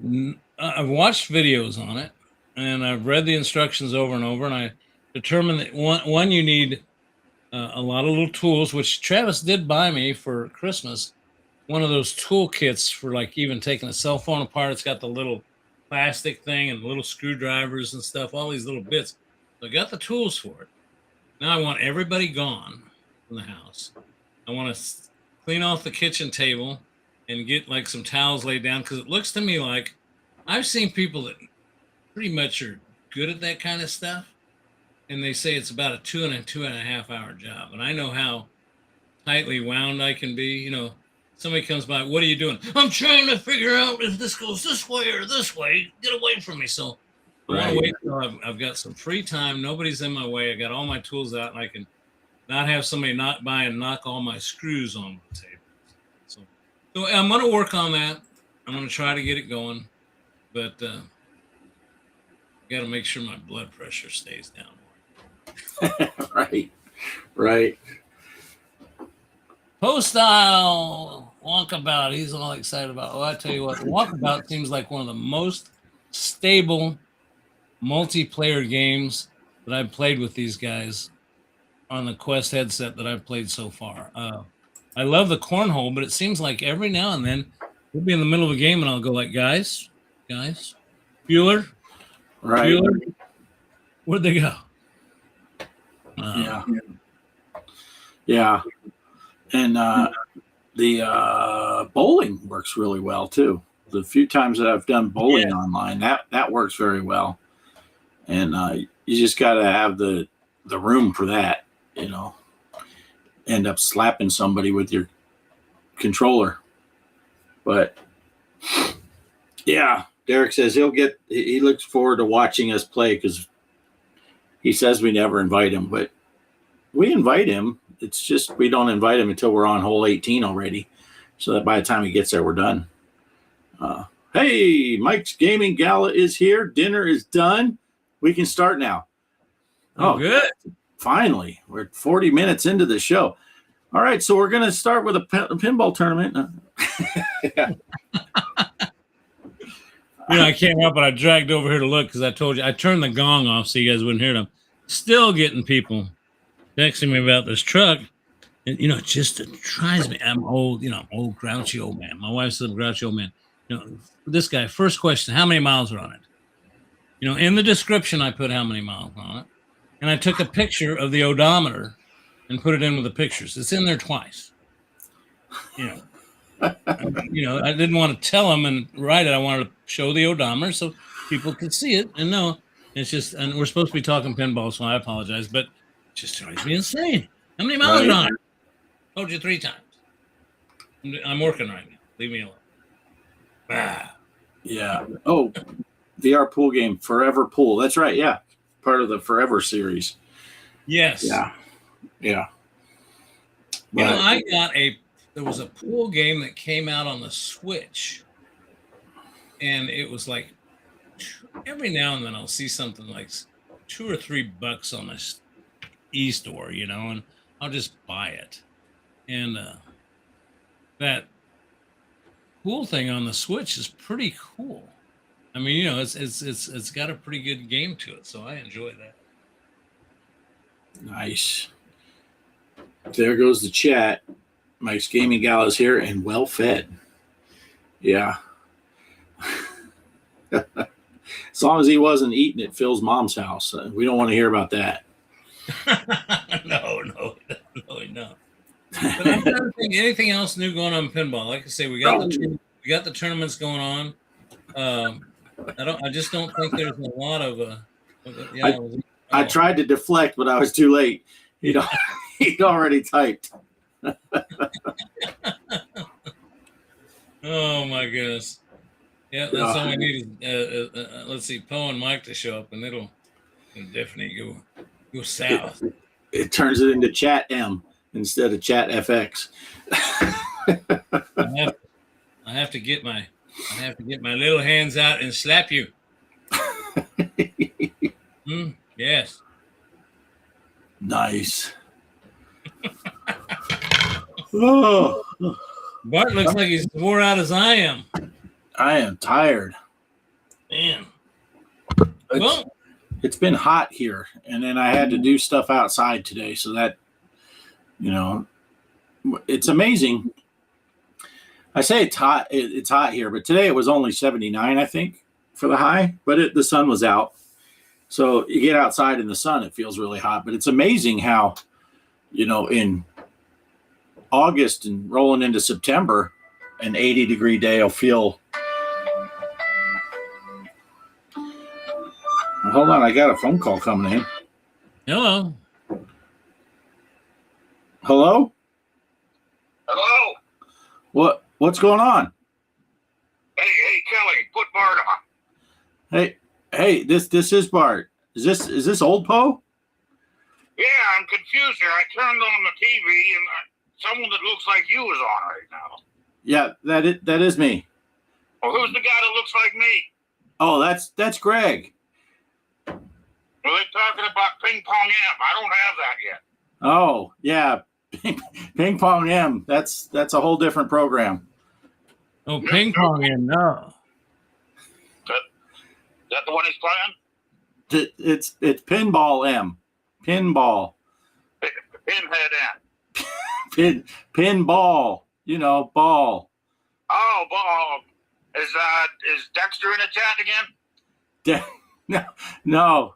I've watched videos on it, and I've read the instructions over and over, and I determined that one you need a lot of little tools, which Travis did buy me for Christmas. One of those tool kits for like even taking a cell phone apart. It's got the little plastic thing and little screwdrivers and stuff, all these little bits. So I got the tools for it. Now I want everybody gone from the house. I want to clean off the kitchen table and get like some towels laid down, because it looks to me like I've seen people that pretty much are good at that kind of stuff, and they say it's about a 2.5 hour job. And I know how tightly wound I can be, you know. somebody comes by, what are you doing? I'm trying to figure out if this goes this way or this way. Get away from me. So I want to wait till I've got some free time. Nobody's in my way. I got all my tools out, and I can not have somebody knock by and knock all my screws on the table. So I'm going to work on that. I'm going to try to get it going, but got to make sure my blood pressure stays down. Right. Poestyle Walkabout. He's all excited about. Oh, I tell you what, Walkabout seems like one of the most stable multiplayer games that I've played with these guys on the Quest headset that I've played so far. I love the cornhole, but it seems like every now and then we'll be in the middle of a game and I'll go like, guys, Bueller, right? Bueller, where'd they go? Yeah. And the bowling works really well too. The few times that I've done bowling online, that works very well. And you just got to have the room for that, end up slapping somebody with your controller. But yeah, Derek says he looks forward to watching us play because he says we never invite him, but we invite him. It's just we don't invite him until we're on hole 18 already, so that by the time he gets there, we're done. Hey, Mike's Gaming Gala is here. Dinner is done. We can start now. Oh, good. Finally, we're 40 minutes into the show. All right, so we're going to start with a pinball tournament. I can't help it. I dragged over here to look because I told you I turned the gong off so you guys wouldn't hear them. Still getting people texting me about this truck. And, it just drives me. I'm old, old, grouchy old man. My wife's a grouchy old man. This guy, first question, how many miles are on it? In the description, I put how many miles on it. And I took a picture of the odometer and put it in with the pictures. It's in there twice. I didn't want to tell them and write it. I wanted to show the odometer so people could see it and know. It's just, and we're supposed to be talking pinball, so I apologize, but it just drives me insane. How many miles are on it? Told you 3 times. I'm working right now. Leave me alone. Yeah. Oh, VR pool game, Forever Pool. That's right. Yeah. Part of the Forever series. Yes. Yeah. But, there was a pool game that came out on the Switch, and it was like every now and then I'll see something like $2 or $3 on this e-store, and I'll just buy it. And that pool thing on the Switch is pretty cool. I mean, it's got a pretty good game to it, so I enjoy that. Nice. There goes the chat. Mike's Gaming Gala is here and well fed. Yeah. As long as he wasn't eating at Phil's mom's house, we don't want to hear about that. No. But I'm trying to think anything else new going on in pinball. Like I say, we got the tournaments going on. I just don't think there's a lot of. I tried to deflect, but I was too late. He'd already typed. Oh my goodness! Yeah, that's all we need. Let's see, Poe and Mike to show up, and it'll definitely go south. It turns it into Chat M instead of Chat FX. I have to get my little hands out and slap you. Yes. Nice. Oh. Bart looks like he's wore out as I am. I am tired. Man. It's been hot here, and then I had to do stuff outside today, so that, it's amazing. I say it's hot. It's hot here, but today it was only 79, I think, for the high. But the sun was out, so you get outside in the sun, it feels really hot. But it's amazing how, in August and rolling into September, an 80-degree day will feel. Hold on, I got a phone call coming in. Hello. Hello? Hello. What's going on? Hey, Kelly, put Bart on. Hey, this is Bart. Is this Old Poe? Yeah, I'm confused here. I turned on the TV and someone that looks like you is on right now. Yeah, that is me. Well, who's the guy that looks like me? Oh, that's Greg. Well, they're talking about Ping Pong M. I don't have that yet. Oh, yeah. Ping Pong M. That's a whole different program. Oh, Ping Pong M, no. Is that the one he's playing? It's Pinball M. Pinball. Pinhead M. Pinball. Ball. Oh, ball. Is Dexter in the chat again? No.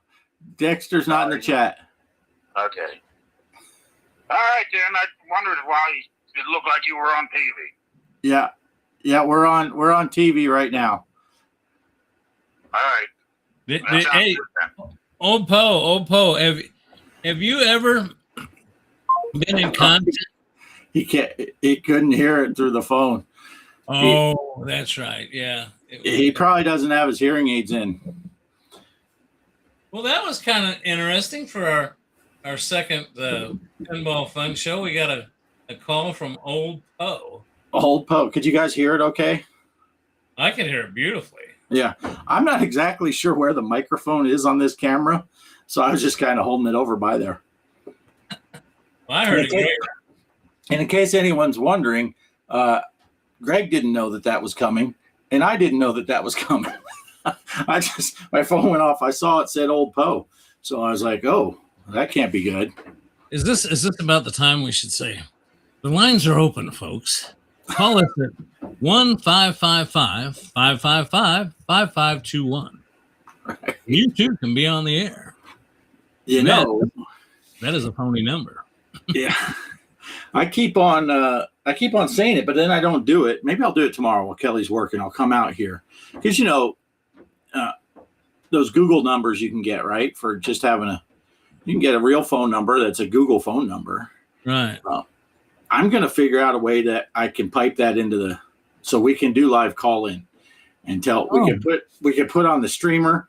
Dexter's not in the chat. Okay. All right, then. I wondered why it looked like you were on TV. Yeah, we're on TV right now. All right. Hey, Old Poe, have you ever been in contact? He couldn't hear it through the phone. Oh, that's right. Yeah. He probably doesn't have his hearing aids in. Well, that was kind of interesting for our second Pinball Fun Show. We got a call from Old Poe. Old Poe. Could you guys hear it okay? I can hear it beautifully. Yeah. I'm not exactly sure where the microphone is on this camera, so I was just kind of holding it over by there. Well, I heard it great. And in case anyone's wondering, Greg didn't know that was coming, and I didn't know that was coming. My phone went off. I saw it said Old Poe, so I was like, "Oh, that can't be good." Is this about the time we should say the lines are open, folks? Call us at 1-555-555-5521. Right. You too can be on the air. That is a phony number. Yeah. I keep on saying it, but then I don't do it. Maybe I'll do it tomorrow while Kelly's working. I'll come out here because those Google numbers you can get, right, for just having you can get a real phone number that's a Google phone number, right? I'm going to figure out a way that I can pipe that into so we can do live call in and we can put on the streamer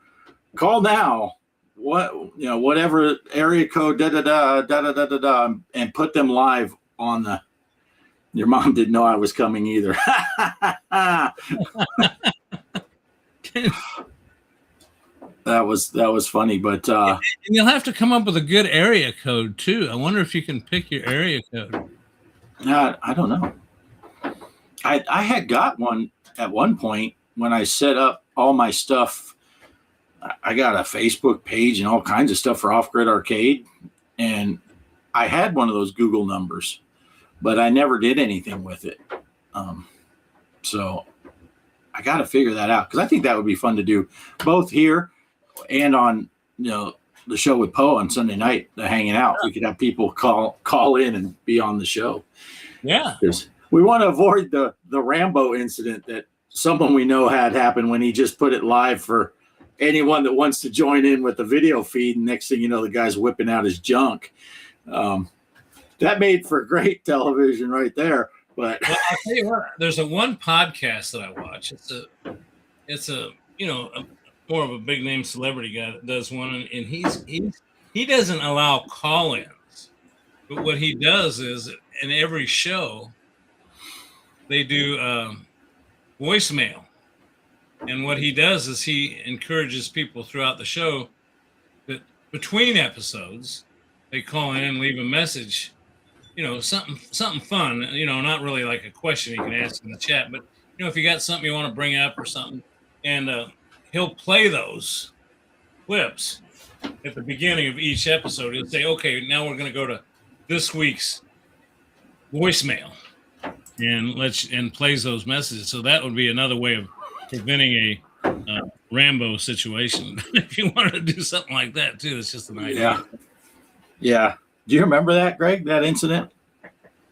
call now. Whatever area code, and put them live on the. Your mom didn't know I was coming either. That was funny, but and you'll have to come up with a good area code too. I wonder if you can pick your area code. I don't know. I had got one at one point when I set up all my stuff. I got a Facebook page and all kinds of stuff for Off Grid Arcade, and I had one of those Google numbers, but I never did anything with it. So I got to figure that out because I think that would be fun to do both here and on the show with Poe on Sunday night, hanging out. We could have people call in and be on the show. Yeah, we want to avoid the Rambo incident that someone we know had happened when he just put it live for anyone that wants to join in with the video feed. And next thing you know, the guy's whipping out his junk. That made for great television right there. But well, I'll tell you what, there's one podcast that I watch. It's a more of a big name celebrity guy that does one, and he doesn't allow call-ins, but what he does is in every show they do voicemail, and what he does is he encourages people throughout the show that between episodes they call in and leave a message, something fun, not really like a question you can ask in the chat, but if you got something you want to bring up or something, and he'll play those clips at the beginning of each episode. He'll say, okay, now we're going to go to this week's voicemail and plays those messages. So that would be another way of preventing a Rambo situation. If you wanted to do something like that too, it's just an idea. Yeah. Do you remember that, Greg, that incident?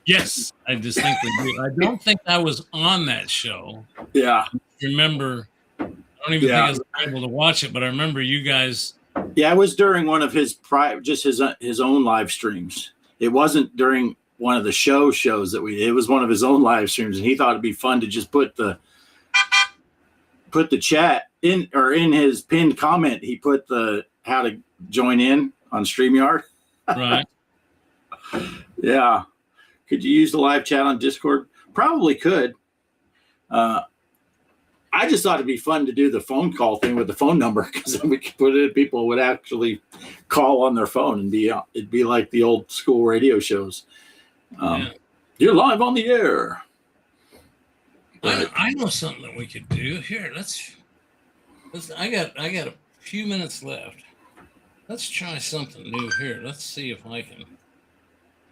Yes, I distinctly do. I don't think I was on that show. Yeah. I remember, I don't even think I was able to watch it, but I remember you guys. Yeah, it was during one of his own live streams. It wasn't during one of the shows that we did. It was one of his own live streams, and he thought it'd be fun to just put the chat in, or in his pinned comment, he put the how to join in on StreamYard. Right. Yeah. Could you use the live chat on Discord? Probably could. I just thought it'd be fun to do the phone call thing with the phone number, because then we could put it in, people would actually call on their phone, and it'd be like the old school radio shows. You're live on the air. I know something that we could do here. Let's I got a few minutes left. Let's try something new here. Let's see if I can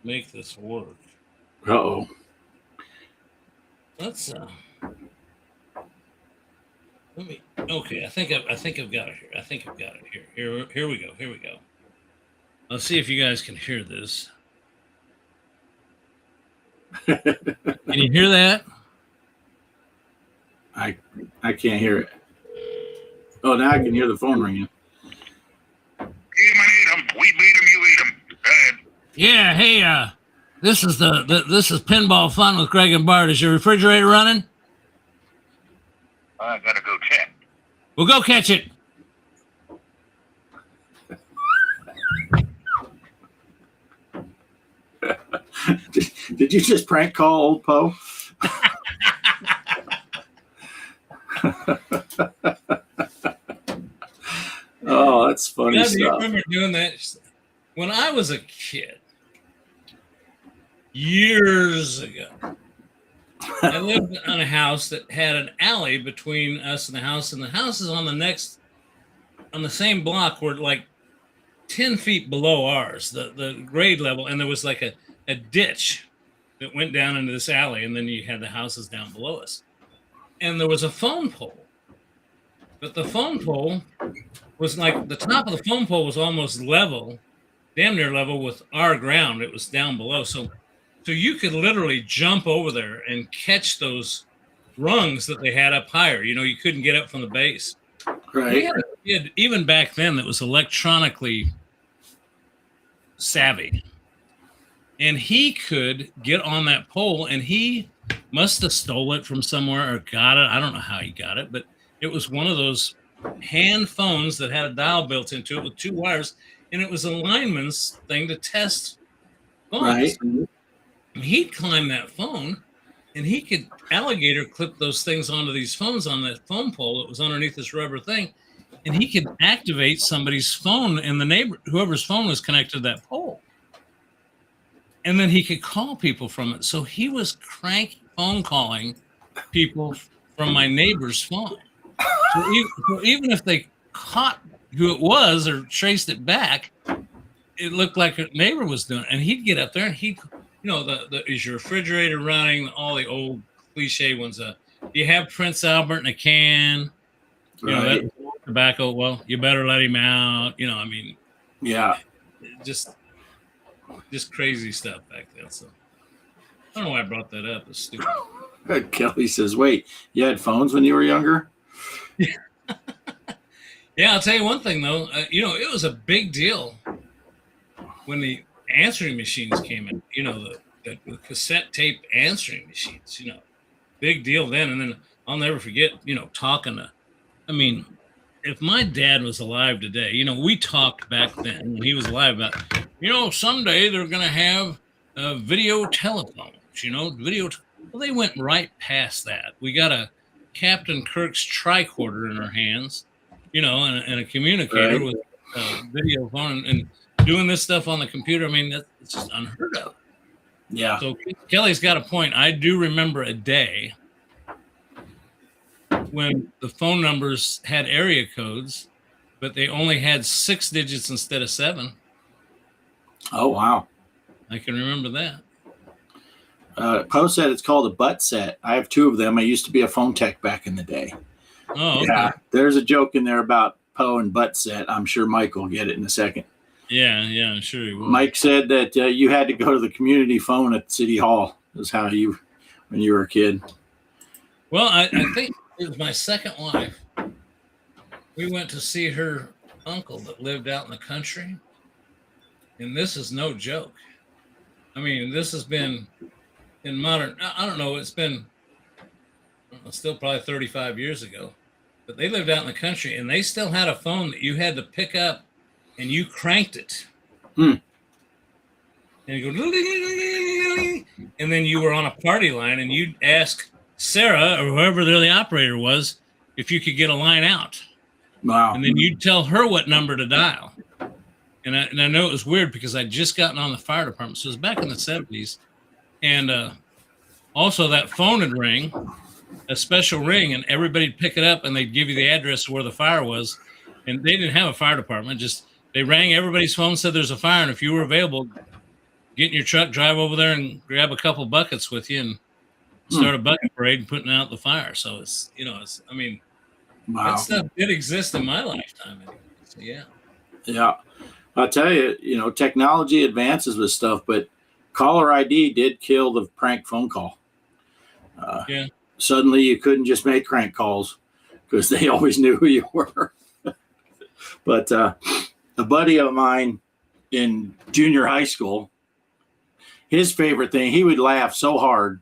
make this work. Uh-oh. Let's let me. Okay, I think I've got it here. I think I've got it here. Here we go. Here we go. Let's see if you guys can hear this. Can you hear that? I can't hear it. Oh, now I can hear the phone ringing. Eat 'em and eat 'em. We beat 'em, you eat 'em. Go ahead. Yeah. Hey. This is this is Pinball Fun with Greg and Bart. Is your refrigerator running? I gotta go check. Well, go catch it. Did you just prank call old Poe? Oh, that's funny stuff. Do you remember doing that when I was a kid? Years ago, I lived on a house that had an alley between us and the house is on the same block, where like 10 feet below ours, the grade level, and there was like a ditch that went down into this alley, and then you had the houses down below us. And there was a phone pole. But the phone pole was like, the top of the phone pole was almost level, damn near level with our ground. It was down below. So you could literally jump over there and catch those rungs that they had up higher. You know, you couldn't get up from the base. Right. We had a kid, even back then, that was electronically savvy. And he could get on that pole, and he must have stole it from somewhere or got it. I don't know how he got it, but it was one of those hand phones that had a dial built into it with 2 wires, and it was a lineman's thing to test phones. Right. He'd climb that phone, and he could alligator clip those things onto these phones on that phone pole that was underneath this rubber thing, and he could activate somebody's phone in the neighbor, whoever's phone was connected to that pole. And then he could call people from it. So he was crank phone calling people from my neighbor's phone. So even if they caught who it was or traced it back, it looked like a neighbor was doing it. And he'd get up there and he'd, you know, is your refrigerator running? All the old cliche ones. Do you have Prince Albert in a can? You know, that tobacco. Well, you better let him out. You know, I mean, yeah, just crazy stuff back then. So I don't know why I brought that up. It's stupid. Kelly says, "Wait, you had phones when you were younger?" Yeah, I'll tell you one thing though. You know, it was a big deal when the answering machines came in. You know, the cassette tape answering machines. You know, big deal then. And then I'll never forget. You know, talking to. I mean, if my dad was alive today, you know, we talked back then when he was alive about, you know, someday they're going to have video telephones, you know, well, they went right past that. We got a Captain Kirk's tricorder in our hands, you know, and a communicator with a video phone and doing this stuff on the computer. I mean, it's just unheard of. Yeah. So Kelly's got a point. I do remember a day when the phone numbers had area codes, but they only had 6 digits instead of 7. Oh, wow. I can remember that. Poe said it's called a butt set. I have 2 of them. I used to be a phone tech back in the day. Oh, okay. Yeah. There's a joke in there about Poe and butt set. I'm sure Mike will get it in a second. Yeah, I'm sure he will. Mike said that you had to go to the community phone at City Hall. Is how you, when you were a kid. Well, I think it was my second wife. We went to see her uncle that lived out in the country. And this is no joke. I mean, this has been in modern. I don't know. It's been still probably 35 years ago, but they lived out in the country and they still had a phone that you had to pick up and you cranked it. And you go, and then you were on a party line and you'd ask Sarah or whoever the operator was if you could get a line out. Wow. And then you'd tell her what number to dial. And I know it was weird because I'd just gotten on the fire department. So it was back in the 70s. And also that phone would ring, a special ring, and everybody'd pick it up and they'd give you the address of where the fire was. And they didn't have a fire department. Just they rang everybody's phone, said there's a fire. And if you were available, get in your truck, drive over there and grab a couple buckets with you and start a bucket parade and putting out the fire. So it's, I mean, that stuff did exist in my lifetime. Anyway. So, yeah. Yeah. I'll tell you, technology advances with stuff, but caller ID did kill the prank phone call. Suddenly you couldn't just make crank calls because they always knew who you were. But a buddy of mine in junior high school, his favorite thing, he would laugh so hard.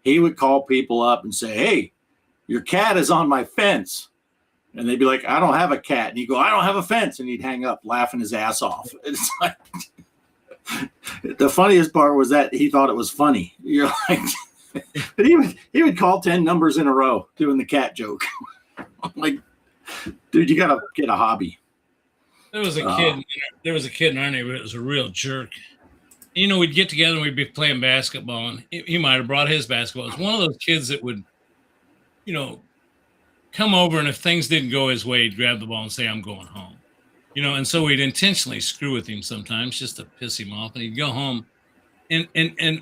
He would call people up and say, "Hey, your cat is on my fence." And they'd be like, "I don't have a cat." And he'd go, "I don't have a fence." And he'd hang up laughing his ass off. It's like, the funniest part was that he thought it was funny. You're like, but he would call 10 numbers in a row doing the cat joke. I'm like, dude, you got to get a hobby. There was a kid in our neighborhood that was a real jerk. We'd get together and we'd be playing basketball, and he might have brought his basketball. It's one of those kids that would, come over, and if things didn't go his way, he'd grab the ball and say, "I'm going home." And so we'd intentionally screw with him sometimes just to piss him off, and he'd go home. And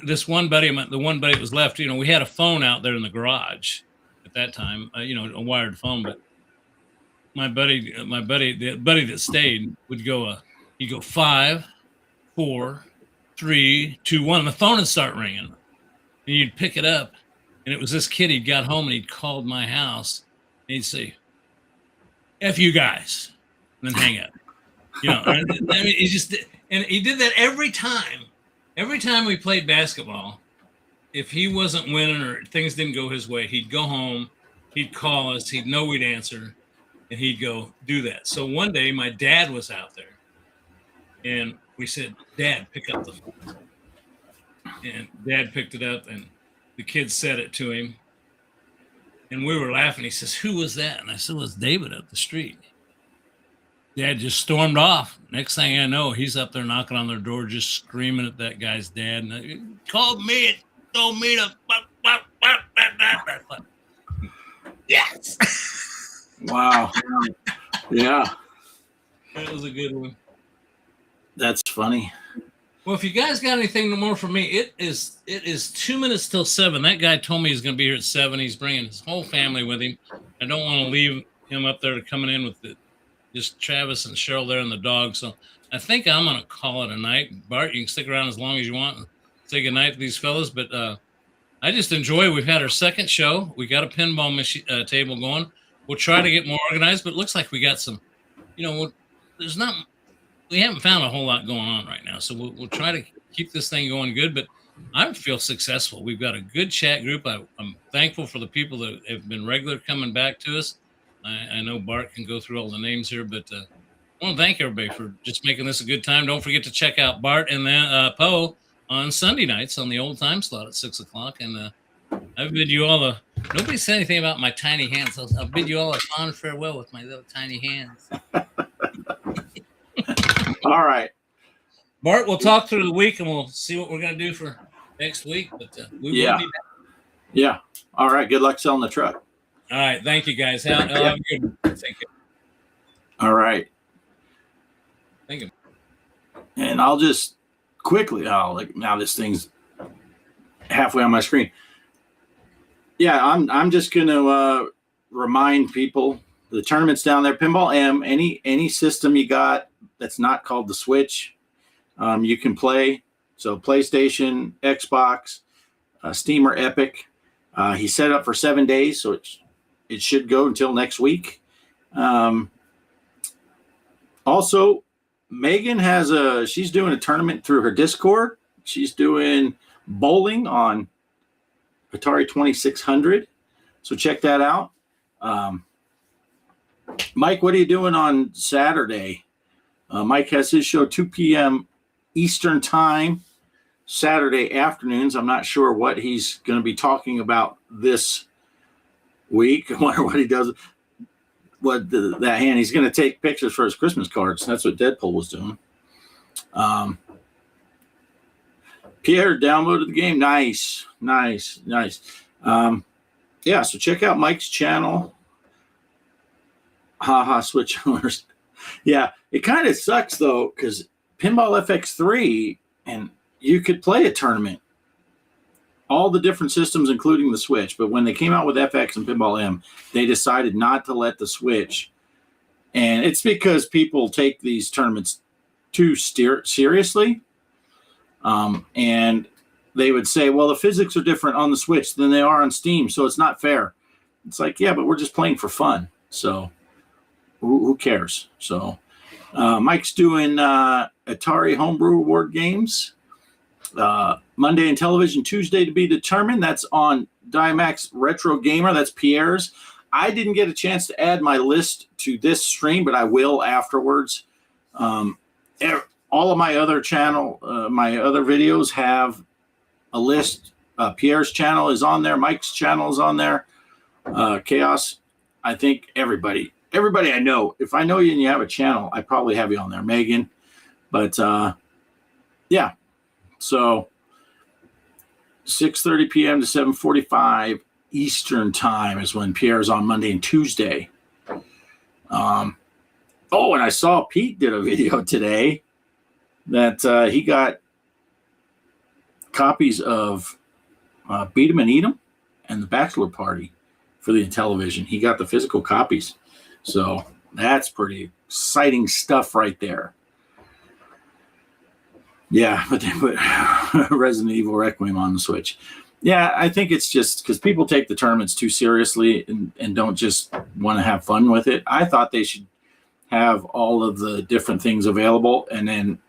this one buddy, the one buddy that was left, we had a phone out there in the garage at that time, a wired phone, but the buddy that stayed would go, he'd go 5, 4, 3, 2, 1, and the phone would start ringing, and you'd pick it up, and it was this kid. He'd got home and he'd called my house. And he'd say, "F you guys," and then hang up. I mean, he did that every time. Every time we played basketball, if he wasn't winning or things didn't go his way, he'd go home, he'd call us, he'd know we'd answer, and he'd go do that. So one day my dad was out there, and we said, "Dad, pick up the phone." And Dad picked it up, and the kid said it to him. And we were laughing. He says, "Who was that?" And I said, "Well, it's David up the street." Dad just stormed off. Next thing I know, he's up there knocking on their door, just screaming at that guy's dad. And he called me and told me to. Yes. Wow. Yeah. That was a good one. That's funny. Well, if you guys got anything more for me, it is 2 minutes till 7. That guy told me he's going to be here at 7. He's bringing his whole family with him. I don't want to leave him up there coming in with just Travis and Cheryl there and the dog. So I think I'm going to call it a night. Bart, you can stick around as long as you want and say goodnight to these fellas. But I just enjoy. We've had our second show. We got a pinball table going. We'll try to get more organized, but it looks like we got some. We haven't found a whole lot going on right now, so we'll try to keep this thing going good. But I feel successful. We've got a good chat group. I'm thankful for the people that have been regular coming back to us. I know Bart can go through all the names here, but I want to thank everybody for just making this a good time. Don't forget to check out Bart and then Poe on Sunday nights on the old time slot at 6 o'clock. And I bid you all nobody said anything about my tiny hands. I'll bid you all a fond farewell with my little tiny hands. All right. Bart, we'll talk through the week and we'll see what we're going to do for next week. But we will be back. Yeah. All right. Good luck selling the truck. All right. Thank you, guys. Have a good one. Thank you. All right. Thank you. And I'll just quickly, now this thing's halfway on my screen. Yeah, I'm just going to remind people the tournament's down there. Pinball M, any system you got that's not called the Switch, you can play. So PlayStation, Xbox, Steam or Epic. He set it up for 7 days, so it should go until next week. Also, Megan she's doing a tournament through her Discord She's doing bowling on Atari 2600. So check that out. Mike, what are you doing on Saturday? Mike has his show 2 p.m. Eastern time, Saturday afternoons. I'm not sure what he's going to be talking about this week. I wonder what he does. That hand, he's going to take pictures for his Christmas cards. That's what Deadpool was doing. Pierre downloaded the game. Nice. Yeah, so check out Mike's channel. Haha, Switch owners. Yeah, it kind of sucks though, because Pinball FX3, and you could play a tournament, all the different systems, including the Switch. But when they came out with FX and Pinball M, they decided not to let the Switch. And it's because people take these tournaments too seriously. And they would say, well, the physics are different on the Switch than they are on Steam, so it's not fair. It's like, yeah, but we're just playing for fun. So who cares? So Mike's doing Atari Homebrew Award games. Monday Intellivision, Tuesday to be determined. That's on Diamax Retro Gamer. That's Pierre's. I didn't get a chance to add my list to this stream, but I will afterwards. All of my other channel, my other videos have a list. Pierre's channel is on there. Mike's channel is on there. Kaos. I think everybody I know. If I know you and you have a channel, I probably have you on there. Megan. But yeah. So 6:30 p.m. to 7:45 Eastern time is when Pierre's on Monday and Tuesday. And I saw Pete did a video today that he got copies of Beat 'em and Eat 'em and The Bachelor Party for the Intellivision. He got the physical copies. So that's pretty exciting stuff right there. Yeah, but they put Resident Evil Requiem on the Switch. Yeah, I think it's just because people take the tournaments too seriously and don't just want to have fun with it. I thought they should have all of the different things available and then,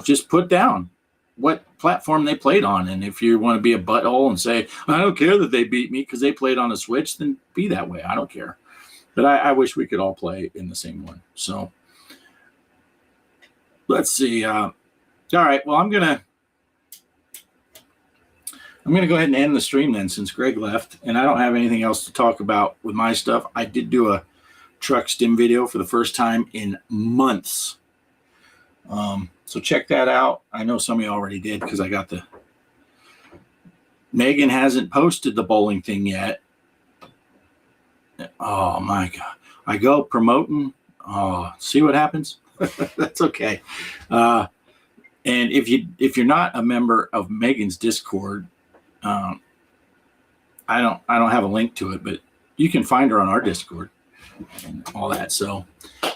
just put down what platform they played on. And if you want to be a butthole and say, I don't care that they beat me because they played on a Switch, then be that way. I don't care. But I wish we could all play in the same one. So let's see. All right. Well, I'm gonna go ahead and end the stream then, since Greg left, and I don't have anything else to talk about with my stuff. I did do a truck stim video for the first time in months. So check that out. I know some of you already did because I got the. Megan hasn't posted the bowling thing yet. Oh my God! I go promoting. Oh, see what happens. That's okay. And if you're not a member of Megan's Discord, I don't have a link to it, but you can find her on our Discord and all that. So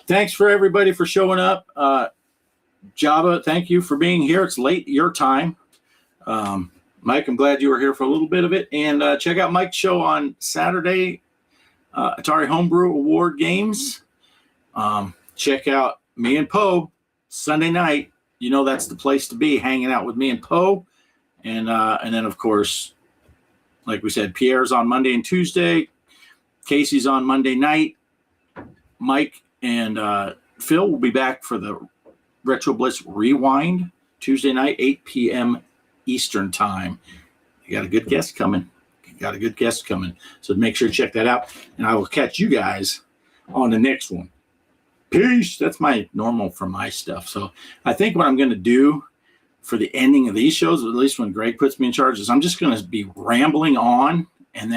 thanks for everybody for showing up. Jabba, thank you for being here. It's late your time. Mike, I'm glad you were here for a little bit of it. And check out Mike's show on Saturday, Atari Homebrew Award Games. Check out me and Poe Sunday night. That's the place to be, hanging out with me and Poe. And then, of course, like we said, Pierre's on Monday and Tuesday. Casey's on Monday night. Mike and Phil will be back for the Retro Bliss Rewind Tuesday night, 8 p.m. Eastern time. You got a good guest coming. So make sure to check that out. And I will catch you guys on the next one. Peace. That's my normal for my stuff. So I think what I'm going to do for the ending of these shows, at least when Greg puts me in charge, is I'm just going to be rambling on, and then